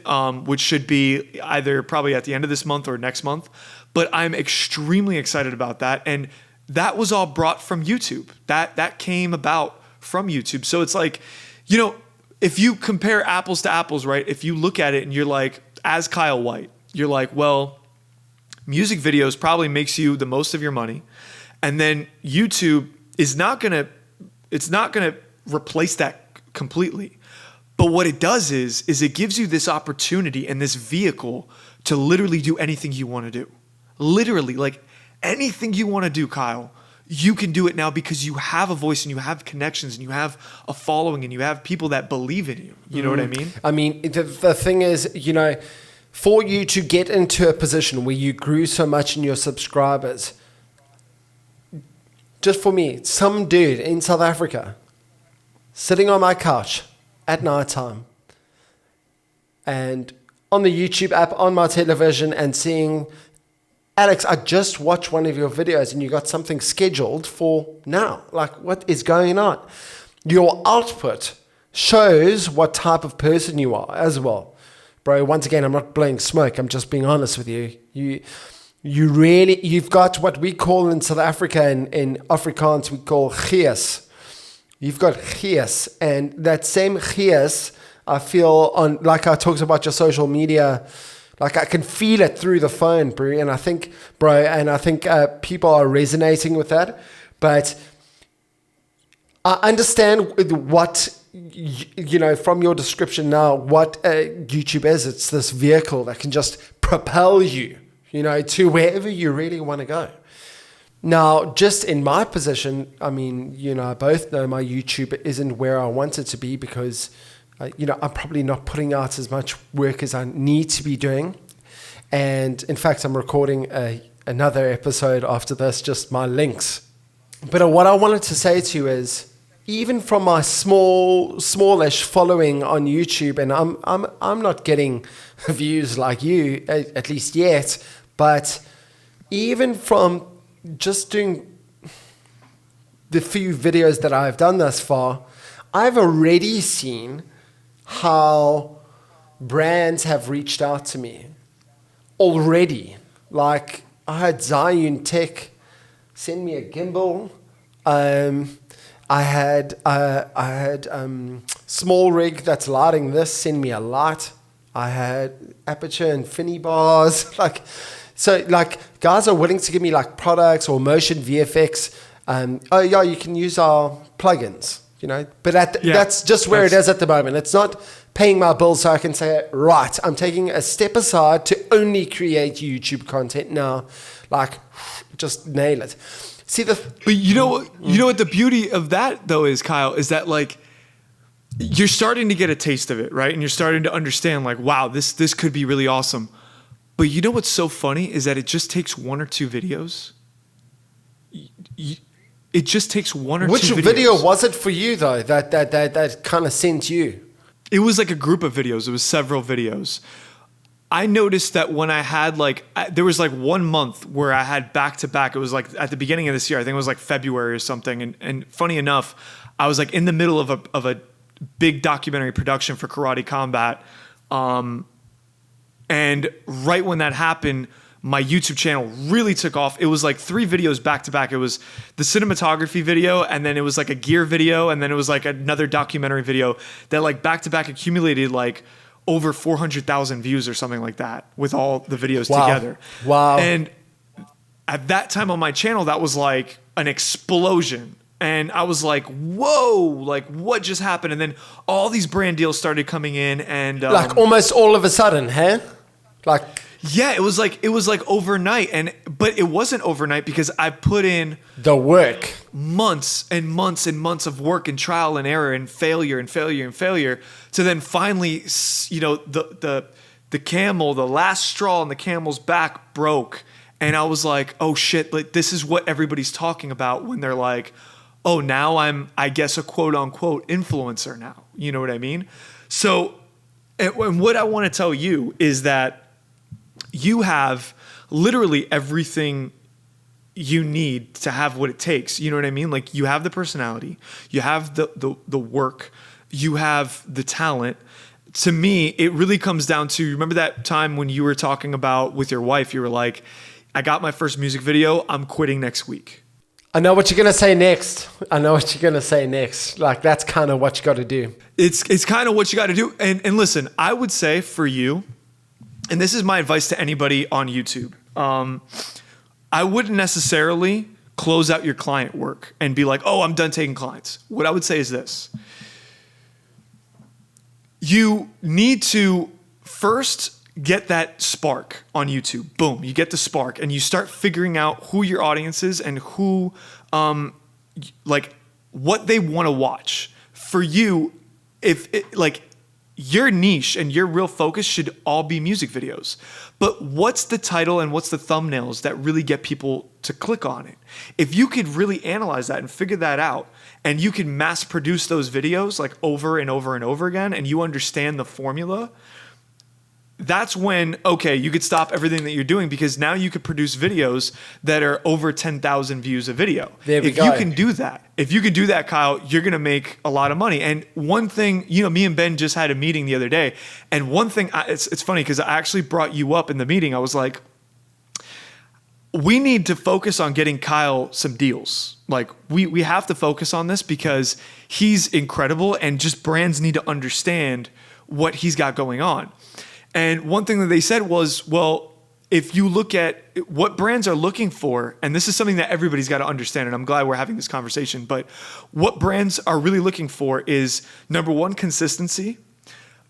which should be either probably at the end of this month or next month. But I'm extremely excited about that. And that was all brought from YouTube. That came about from YouTube. So it's like, you know, if you compare apples to apples, right? If you look at it and you're like, as Kyle White, you're like, well, music videos probably makes you the most of your money. And then YouTube is not going to replace that completely. But what it does is it gives you this opportunity and this vehicle to literally do anything you want to do. Literally, like anything you want to do, Kyle, you can do it now because you have a voice and you have connections and you have a following and you have people that believe in you. You know what I mean? I mean, the thing is, you know, for you to get into a position where you grew so much in your subscribers, just for me, some dude in South Africa sitting on my couch at night time and on the YouTube app on my television and seeing, Alex, I just watched one of your videos and you got something scheduled for now. Like, what is going on? Your output shows what type of person you are as well. Bro, once again, I'm not blowing smoke. I'm just being honest with you. You've got what we call in South Africa, in Afrikaans, we call gees. You've got gees. And that same gees, I feel on, like I talked about your social media, like I can feel it through the phone, bro. And I think, people are resonating with that. But I understand what, you know, from your description now, what YouTube is. It's this vehicle that can just propel you, you know, to wherever you really want to go. Now, just in my position, I mean, you know, I both know my YouTube isn't where I want it to be because, you know, I'm probably not putting out as much work as I need to be doing. And in fact, I'm recording another episode after this, just my links. But what I wanted to say to you is, even from my smallish following on YouTube, and I'm not getting views like you, at least yet, but even from just doing the few videos that I've done thus far, I've already seen how brands have reached out to me already. Like, I had Zayun Tech send me a gimbal. I had Small Rig that's lighting this send me a light. I had Aperture Infinity bars. Like, guys are willing to give me like products or motion VFX. Oh yeah, you can use our plugins, you know. But that's just where it is at the moment. It's not paying my bills so I can say, right, I'm taking a step aside to only create YouTube content now. Like, just nail it. See but you know what the beauty of that though is, Kyle, is that like you're starting to get a taste of it, right? And you're starting to understand like, wow, this could be really awesome. But you know what's so funny is that it just takes 1 or 2 videos. It just takes 1 or 2 videos. Which video was it for you though that kind of sent you? It was like a group of videos. It was several videos. I noticed that when I had there was like 1 month where I had back to back. It was like at the beginning of this year. I think it was like February or something. And funny enough, I was like in the middle of a big documentary production for Karate Combat. And right when that happened, my YouTube channel really took off. It was like 3 videos back to back. It was the cinematography video, and then it was like a gear video, and then it was like another documentary video that like back to back accumulated like over 400,000 views or something like that with all the videos together. Wow. And at that time on my channel, that was like an explosion. And I was like, whoa, like what just happened? And then all these brand deals started coming in and like almost all of a sudden, huh? Like, yeah, it was like overnight, but it wasn't overnight because I put in the work, months and months and months of work and trial and error and failure to then finally, you know, the camel, the last straw on the camel's back broke, and I was like, oh shit, like this is what everybody's talking about when they're like, oh, now I'm, I guess, a quote unquote influencer now. You know what I mean? So, and what I want to tell you is that you have literally everything you need to have what it takes. You know what I mean? Like you have the personality, you have the work, you have the talent. To me, it really comes down to, remember that time when you were talking about with your wife, you were like, I got my first music video, I'm quitting next week. I know what you're going to say next. Like that's kind of what you got to do. It's kind of what you got to do. And listen, I would say for you, and this is my advice to anybody on YouTube, I wouldn't necessarily close out your client work and be like, oh, I'm done taking clients. What I would say is this. You need to first get that spark on YouTube. Boom, you get the spark and you start figuring out who your audience is and who, like what they want to watch. For you, your niche and your real focus should all be music videos. But what's the title and what's the thumbnails that really get people to click on it? If you could really analyze that and figure that out, and you can mass produce those videos like over and over and over again, and you understand the formula, that's when, okay, you could stop everything that you're doing because now you could produce videos that are over 10,000 views a video. If you can do that, Kyle, you're going to make a lot of money. And one thing, you know, me and Ben just had a meeting the other day. And one thing, it's funny because I actually brought you up in the meeting. I was like, we need to focus on getting Kyle some deals. Like we have to focus on this because he's incredible and just brands need to understand what he's got going on. And one thing that they said was, well, if you look at what brands are looking for, and this is something that everybody's got to understand, and I'm glad we're having this conversation, but what brands are really looking for is, number one, consistency.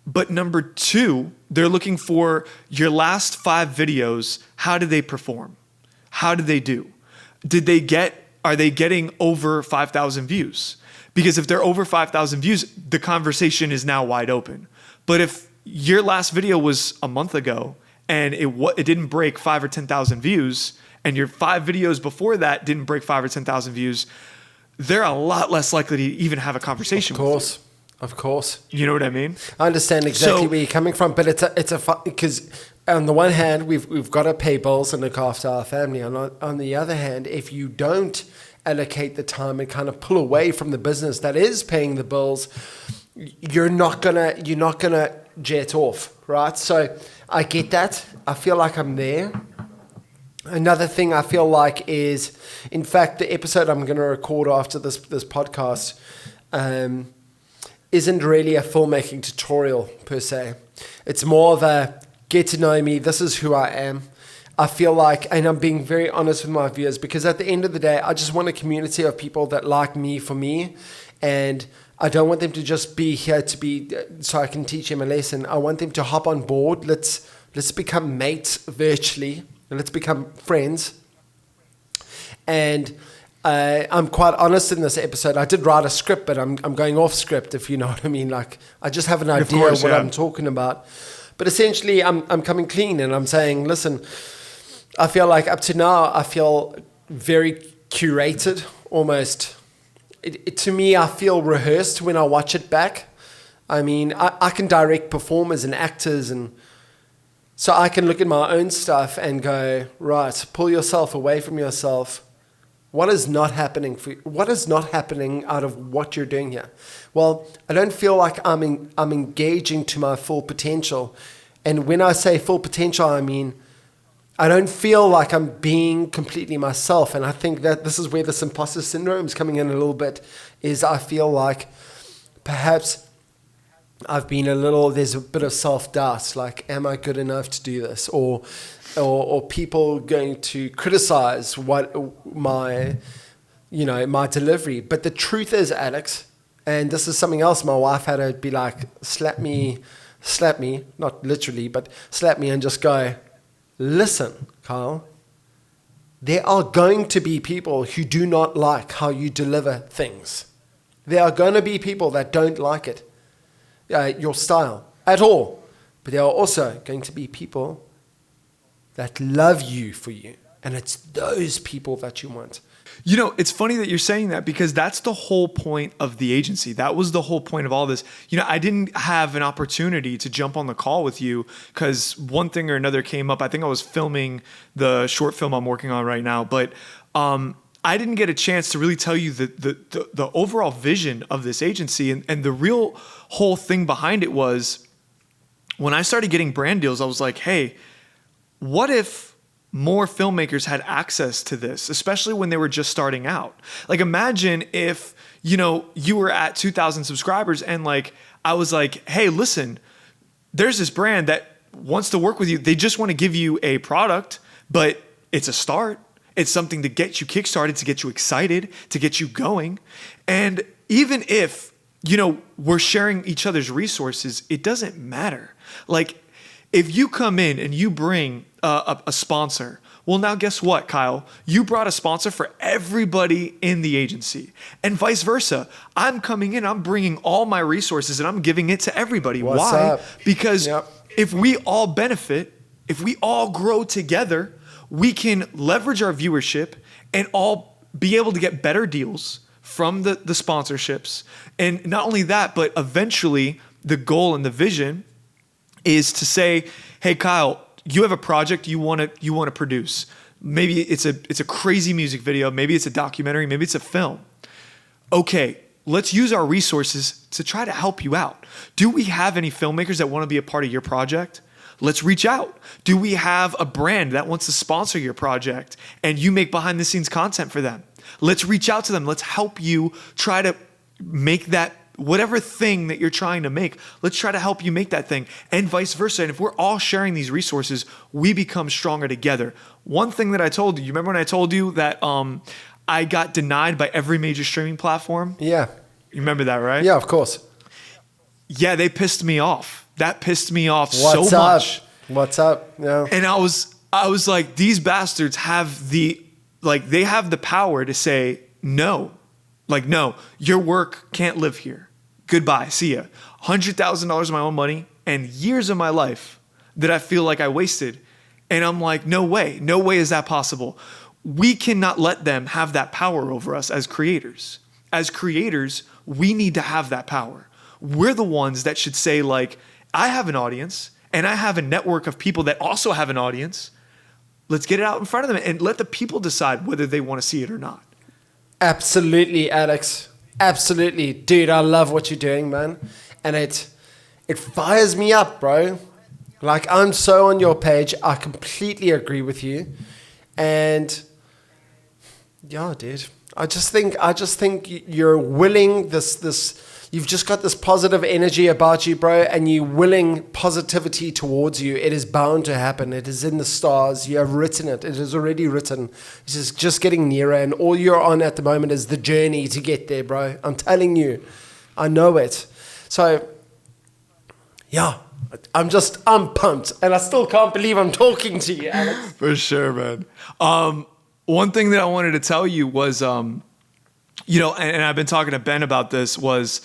But number two, they're looking for your last 5 videos. How did they perform? How did they do? Are they getting over 5,000 views? Because if they're over 5,000 views, the conversation is now wide open. But if your last video was a month ago and it didn't break 5 or 10,000 views, and your 5 videos before that didn't break 5 or 10,000 views, they're a lot less likely to even have a conversation with you. Of course. You know what I mean? I understand exactly where you're coming from, but it's a because on the one hand we've got to pay bills and look after our family. On the other hand, if you don't allocate the time and kind of pull away from the business that is paying the bills, you're not gonna jet off, right? So I get that. I feel like I'm there. Another thing I feel like is, in fact, the episode I'm going to record after this podcast isn't really a filmmaking tutorial per se. It's more of a get to know me. This is who I am. I feel like, and I'm being very honest with my viewers, because at the end of the day, I just want a community of people that like me for me, and I don't want them to just be here to be so I can teach them a lesson. I want them to hop on board. Let's become mates virtually, and let's become friends. And I'm quite honest in this episode. I did write a script, but I'm going off script, if you know what I mean. Like, I just have an idea of what I'm talking about. But essentially, I'm coming clean, and I'm saying, listen, I feel like up to now, I feel very curated, almost. To me, I feel rehearsed when I watch it back. I mean, I can direct performers and actors, and so I can look at my own stuff and go, right, pull yourself away from yourself. What is not happening for you? What is not happening out of what you're doing here? Well, I don't feel like I'm engaging to my full potential. And when I say full potential, I mean, I don't feel like I'm being completely myself. And I think that this is where this imposter syndrome is coming in a little bit, is I feel like perhaps I've been there's a bit of self-doubt, like, am I good enough to do this? Or people going to criticize what my delivery. But the truth is, Alex, and this is something else my wife had to be like, slap me, not literally, but slap me and just go, listen, Kyle, there are going to be people who do not like how you deliver things. There are going to be people that don't like it, your style at all. But there are also going to be people that love you for you. And it's those people that you want. You know, it's funny that you're saying that, because that's the whole point of the agency. That was the whole point of all this. You know, I didn't have an opportunity to jump on the call with you because one thing or another came up. I think I was filming the short film I'm working on right now, but I didn't get a chance to really tell you the overall vision of this agency. And the real whole thing behind it was, when I started getting brand deals, I was like, hey, what if more filmmakers had access to this, especially when they were just starting out? Like, imagine if, you were at 2,000 subscribers and like, I was like, hey, listen, there's this brand that wants to work with you. They just want to give you a product, but it's a start. It's something to get you kickstarted, to get you excited, to get you going. And even if, we're sharing each other's resources, it doesn't matter. Like, if you come in and you bring a sponsor, well, now guess what, Kyle? You brought a sponsor for everybody in the agency, and vice versa. I'm coming in, I'm bringing all my resources, and I'm giving it to everybody. Why? Because if we all benefit, if we all grow together, we can leverage our viewership and all be able to get better deals from the sponsorships. And not only that, but eventually the goal and the vision is to say, hey, Kyle, you have a project you want to produce. Maybe it's a crazy music video. Maybe it's a documentary. Maybe it's a film. Okay, let's use our resources to try to help you out. Do we have any filmmakers that want to be a part of your project? Let's reach out. Do we have a brand that wants to sponsor your project and you make behind the scenes content for them? Let's reach out to them. Let's help you try to make that whatever thing that you're trying to make. Let's try to help you make that thing, and vice versa. And if we're all sharing these resources, we become stronger together. One thing that I told you remember when I told you that I got denied by every major streaming platform? Yeah. You remember that, right? Yeah, of course. Yeah, they pissed me off. That pissed me off so much. What's up? Yeah. And I was like, these bastards have they have the power to say no. Like, no, your work can't live here. Goodbye, see ya. $100,000 of my own money and years of my life that I feel like I wasted. And I'm like, no way is that possible. We cannot let them have that power over us as creators. As creators, we need to have that power. We're the ones that should say, like, I have an audience and I have a network of people that also have an audience. Let's get it out in front of them and let the people decide whether they want to see it or not. Absolutely, Alex. Absolutely. Dude, I love what you're doing, man. And it fires me up, bro. Like, I'm so on your page. I completely agree with you. And yeah, dude. I just think you're willing this you've just got this positive energy about you, bro, and you're willing positivity towards you, it is bound to happen. It is in the stars. You have written it. It is already written. It's just getting nearer, and all you're on at the moment is the journey to get there, bro. I'm telling you. I know it. So, yeah, I'm pumped, and I still can't believe I'm talking to you, Alex. For sure, man. One thing that I wanted to tell you was, you know, and I've been talking to Ben about this, was,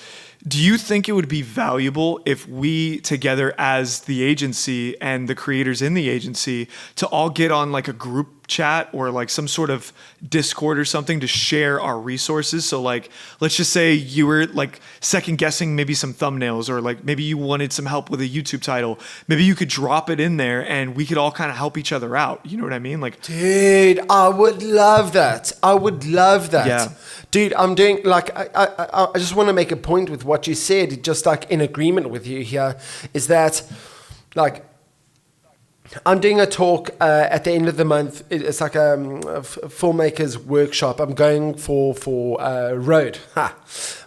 do you think it would be valuable if we together as the agency and the creators in the agency to all get on like a group chat or like some sort of Discord or something to share our resources? So like, let's just say you were like second guessing maybe some thumbnails, or like maybe you wanted some help with a YouTube title. Maybe you could drop it in there and we could all kind of help each other out. You know what I mean? Like, dude, I would love that. I would love that. Yeah. Dude, I'm doing like, I just want to make a point with what you said, just like in agreement with you here, is that like, I'm doing a talk at the end of the month. It's like a filmmakers workshop. I'm going for Rode. I'm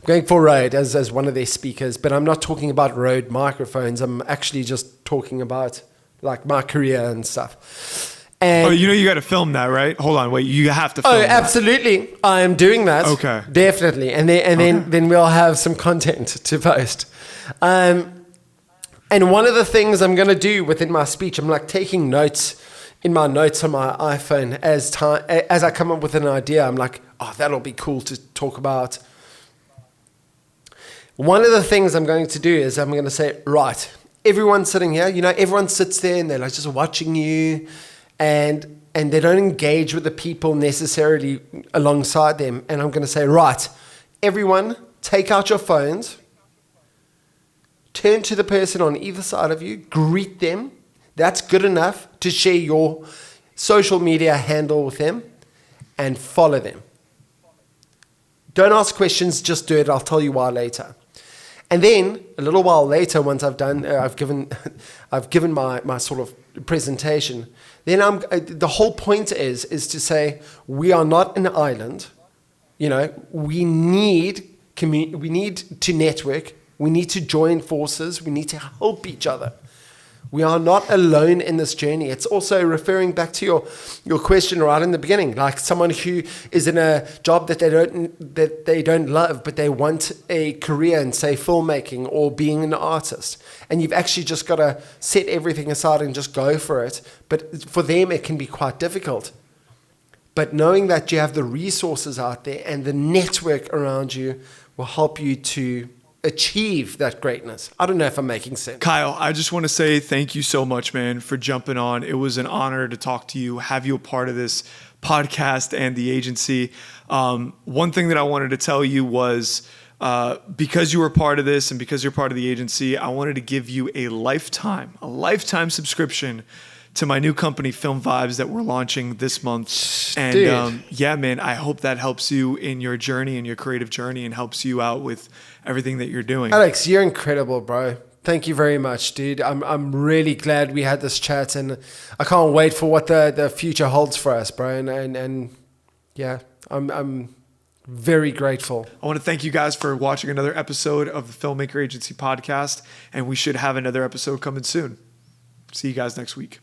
going for Rode as one of their speakers, but I'm not talking about Rode microphones. I'm actually just talking about like my career and stuff. And you know, you got to film that, right? Hold on, wait, you have to film that. Absolutely. I am doing that. Okay. Definitely. And then we'll have some content to post. And one of the things I'm going to do within my speech, I'm like taking notes in my notes on my iPhone as I come up with an idea. I'm like, oh, that'll be cool to talk about. One of the things I'm going to do is I'm going to say, right, everyone sitting here, you know, everyone sits there and they're like just watching you, and they don't engage with the people necessarily alongside them. And I'm going to say, right, everyone, take out your phones, turn to the person on either side of you, greet them. That's good enough to share your social media handle with them, and follow them. Don't ask questions, just do it. I'll tell you why later. And then a little while later, once I've done, I've given my sort of presentation. Then the whole point is to say we are not an island. You know, we need to network. We need to join forces. We need to help each other. We are not alone in this journey. It's also referring back to your question right in the beginning, like someone who is in a job that they don't love, but they want a career in, say, filmmaking or being an artist. And you've actually just got to set everything aside and just go for it. But for them, it can be quite difficult. But knowing that you have the resources out there and the network around you will help you to achieve that greatness. I don't know if I'm making sense. Kyle, I just want to say thank you so much, man, for jumping on. It was an honor to talk to you, have you a part of this podcast and the agency. One thing that I wanted to tell you was, because you were part of this and because you're part of the agency, I wanted to give you a lifetime subscription to my new company, Film Vibes, that we're launching this month. And yeah, man, I hope that helps you in your journey and your creative journey and helps you out with everything that you're doing. Alex, you're incredible, bro. Thank you very much, dude. I'm really glad we had this chat, and I can't wait for what the future holds for us, bro. And yeah, I'm very grateful. I want to thank you guys for watching another episode of the Filmmaker Agency podcast, and we should have another episode coming soon. See you guys next week.